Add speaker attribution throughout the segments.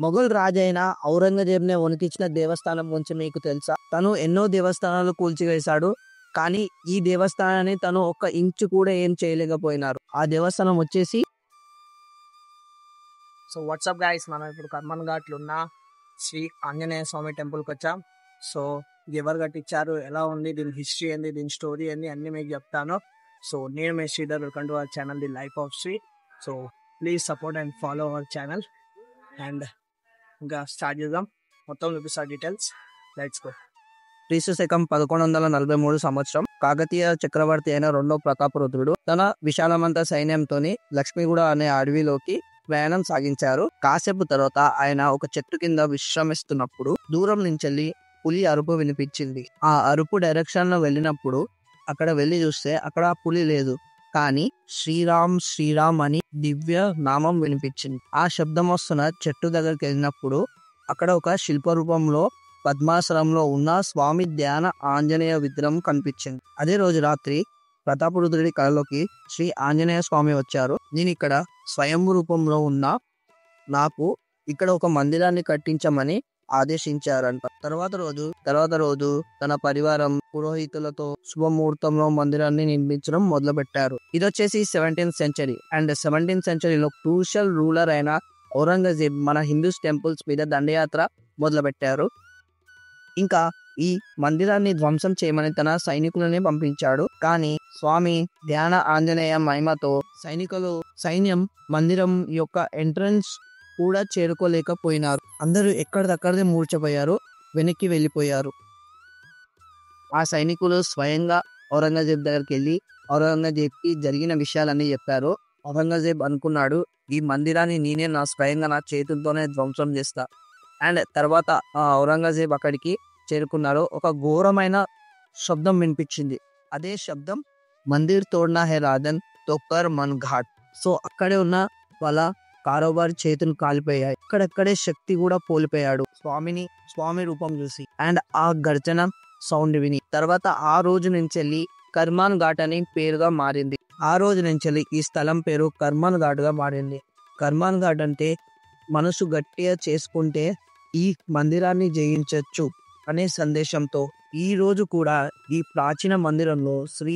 Speaker 1: మొఘల్ రాజైన ఔరంగజేబ్నే వణికించిన దేవస్థానం గురించి మీకు తెలుసా? తను ఎన్నో దేవస్థానాలు కూల్చివేశాడు. కానీ ఈ దేవస్థానాన్ని తను ఒక్క ఇంచు కూడా ఏం చేయలేకపోయినారు. ఆ దేవస్థానం వచ్చేసి సో వాట్సాప్ గైస్, మనం ఇప్పుడు కర్మన్ ఘాట్లో ఉన్న శ్రీ ఆంజనేయ స్వామి టెంపుల్కి వచ్చాం. సో ఇది ఎవరు కట్టించారు, ఎలా ఉంది, దీని హిస్టరీ ఏంది, దీని స్టోరీ ఏంది అన్ని మీకు చెప్తాను. సో నేను మీ Sridhar, welcome to our channel the life of Sri. So please support and follow our channel. And ఇంకా స్టార్ట్ చేద్దాం, మొత్తం చూపిస్తా డీటెయిల్స్. Let's go. క్రీస్తు శకం 1143 సంవత్సరం కాకతీయ చక్రవర్తి అయిన రెండో ప్రతాపరుద్రుడు తన విశాలమంత సైన్యంతోని లక్ష్మీగూడ అనే అడవిలోకి ప్రయాణం సాగించారు. కాసేపు తర్వాత ఆయన ఒక చెట్టు కింద విశ్రమిస్తున్నప్పుడు దూరం నుంచి పులి అరుపు వినిపించింది. ఆ అరుపు డైరెక్షన్ లో వెళ్ళినప్పుడు అక్కడ వెళ్ళి చూస్తే అక్కడ పులి లేదు, కానీ శ్రీరామ్ శ్రీరామ్ అని దివ్య నామం వినిపించింది. ఆ శబ్దం వస్తున్న చెట్టు దగ్గరికి వెళ్ళినప్పుడు అక్కడ ఒక శిల్ప రూపంలో పద్మాసనంలో ఉన్న స్వామి ధ్యాన ఆంజనేయ విగ్రహం కనిపించింది. అదే రోజు రాత్రి ప్రతాపరుద్రుడి కళలోకి శ్రీ ఆంజనేయ స్వామి వచ్చారు. నేను ఇక్కడ స్వయం రూపంలో ఉన్న నాకు ఇక్కడ ఒక మందిరాన్ని కట్టించమని ఆదేశించారంట. తర్వాత రోజు తన పరివారం పురోహితులతో శుభముహూర్తంలో మందిరాన్ని నిర్మించడం మొదలు పెట్టారు. ఇది వచ్చేసి 17th సెంచరీ. అండ్ 17th సెంచరీలో క్రూషల్ రూలర్ అయిన ఔరంగజేబ్ మన హిందూస్ టెంపుల్స్ మీద దండయాత్ర మొదలు పెట్టారు. ఇంకా ఈ మందిరాన్ని ధ్వంసం చేయమని తన సైనికులని పంపించాడు. కానీ స్వామి ధ్యాన ఆంజనేయ మహిమతో సైన్యం మందిరం యొక్క ఎంట్రన్స్ కూడా చేరుకోలేకపోయినారు. అందరూ ఎక్కడిదక్కడే మూర్చపోయారు, వెనక్కి వెళ్ళిపోయారు. ఆ సైనికులు స్వయంగా ఔరంగజేబ్ దగ్గరికి వెళ్ళి ఔరంగజేబ్కి జరిగిన విషయాలన్నీ చెప్పారు. ఔరంగజేబ్ అనుకున్నాడు, ఈ మందిరాన్ని నేనే స్వయంగా నా చేతులతోనే ధ్వంసం చేస్తా. అండ్ తర్వాత ఔరంగజేబ్ అక్కడికి చేరుకున్నారు. ఒక ఘోరమైన శబ్దం వినిపించింది. అదే శబ్దం మందిర్ తోడ్నా హే రాజన్ తోకర్ మన్ ఘాట్. సో అక్కడే ఉన్న వాళ్ళ కారోబార్ చేతులు కాలిపోయాయి. అక్కడక్కడే శక్తి కూడా కోల్పోయాడు స్వామి రూపం చూసి అండ్ ఆ గర్జన సౌండ్ విని. తర్వాత ఆ రోజు నుంచి కర్మాన్ ఘాట్ అని పేరుగా మారింది. ఆ రోజు నుంచి ఈ స్థలం పేరు కర్మాన్ ఘాట్ గా మారింది. కర్మాన్ ఘాట్ అంటే మనసు గట్టిగా చేసుకుంటే ఈ మందిరాన్ని జయించవచ్చు అనే సందేశంతో ఈ రోజు కూడా ఈ ప్రాచీన మందిరంలో శ్రీ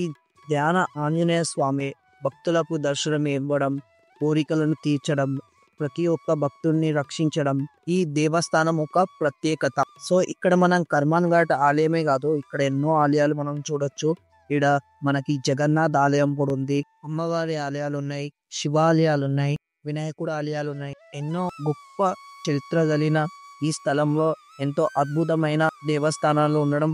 Speaker 1: ధ్యాన ఆంజనేయ స్వామి భక్తులకు దర్శనం ఇవ్వడం, కోరికలను తీర్చడం, ప్రతి ఒక్క భక్తుల్ని రక్షించడం ఈ దేవస్థానం ఒక ప్రత్యేకత. సో ఇక్కడ మనం కర్మాన్ ఘాట్ ఆలయమే కాదు, ఇక్కడ ఎన్నో ఆలయాలు మనం చూడొచ్చు. ఇక్కడ మనకి జగన్నాథ్ ఆలయం కూడా ఉంది, అమ్మవారి ఆలయాలు ఉన్నాయి, శివాలయాలు ఉన్నాయి, వినాయకుడు ఆలయాలు ఉన్నాయి. ఎన్నో గొప్ప చరిత్ర కలిగిన ఈ స్థలంలో ఎంతో అద్భుతమైన దేవస్థానం ఉండడం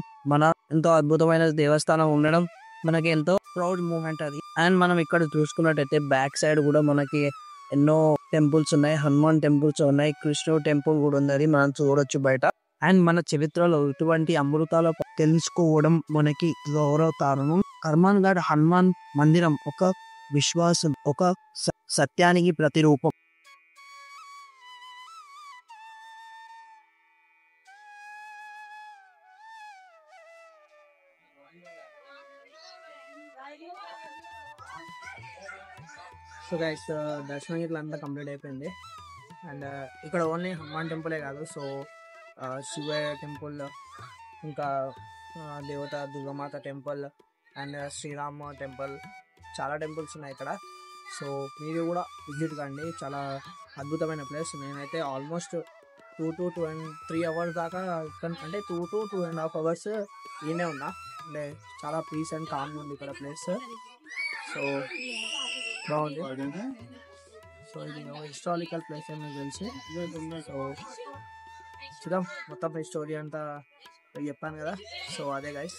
Speaker 1: మనకి ఎంతో ప్రౌడ్ మూమెంట్ అది. అండ్ మనం ఇక్కడ చూసుకున్నట్టయితే బ్యాక్ సైడ్ కూడా మనకి ఎన్నో టెంపుల్స్ ఉన్నాయి. హనుమాన్ టెంపుల్స్ ఉన్నాయి, కృష్ణుడు టెంపుల్ కూడా ఉంది, మనం చూడొచ్చు బయట. అండ్ మన చరిత్రలో ఇటువంటి అమృతాలు తెలుసుకోవడం మనకి గౌరవతారణం. కర్మాన్ ఘాట్ హనుమాన్ మందిరం ఒక విశ్వాసం, ఒక సత్యానికి ప్రతిరూపం. సో గైస్, దర్శనం ఇట్లా అంతా కంప్లీట్ అయిపోయింది. అండ్ ఇక్కడ ఓన్లీ హనుమాన్ టెంపులే కాదు, సో శివయ్య టెంపుల్, ఇంకా దేవత Durgamata temple and Srirama temple, చాలా టెంపుల్స్ ఉన్నాయి ఇక్కడ. సో మీరు కూడా విజిట్ కండి, చాలా అద్భుతమైన ప్లేస్. నేనైతే ఆల్మోస్ట్ 2 to 3 hours దాకా అంటే 2 to 2.5 hours ఈయనే ఉన్నా. అంటే చాలా పీస్ అండ్ కామ్గా ఉంది ఇక్కడ ప్లేస్. సో బాగుంది. సో ఇది హిస్టారికల్ ప్లేస్ అని నాకు తెలిసి. సో చూద్దాం, మొత్తం స్టోరీ అంతా చెప్పాను కదా. సో అదే గైస్,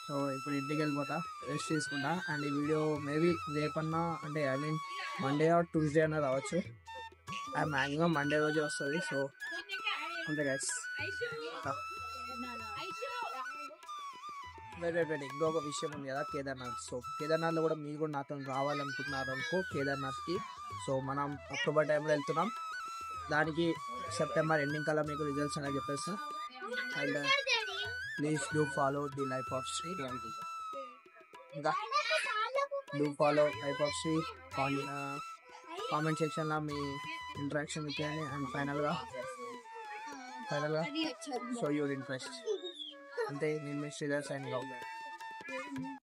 Speaker 1: సో ఇప్పుడు ఇంటికి వెళ్ళిపోతా, రెస్ట్ తీసుకుంటా. అండ్ ఈ వీడియో మేబీ రేపన్నా, అంటే మండే ఆర్ ట్యూస్డే అన్నా రావచ్చు. మ్యాక్సిమం మండే రోజే వస్తుంది. సో అంతే గైస్. ఇంకొక విషయం ఉంది కదా, కేదార్నాథ్. సో కేదార్నాథ్లో కూడా మీరు కూడా నాతో రావాలనుకుంటున్నారు అనుకో కేదార్నాథ్కి. సో మనం అక్టోబర్ టైంలో వెళ్తున్నాం. దానికి సెప్టెంబర్ ఎండింగ్ కల్లా మీకు రిజల్ట్స్ అనేది చెప్పేస్తాం. And please do follow the life of Sri. ఇంకా do follow life of Sri. Comment సెక్షన్లో మీ ఇంటరాక్షన్ ఇచ్చేయండి. అండ్ ఫైనల్గా ఫైనల్ గా షో యువర్ ఇంట్రెస్ట్. అంతే, నేను మీ శ్రీధర్ సైనింగ్ అవుట్.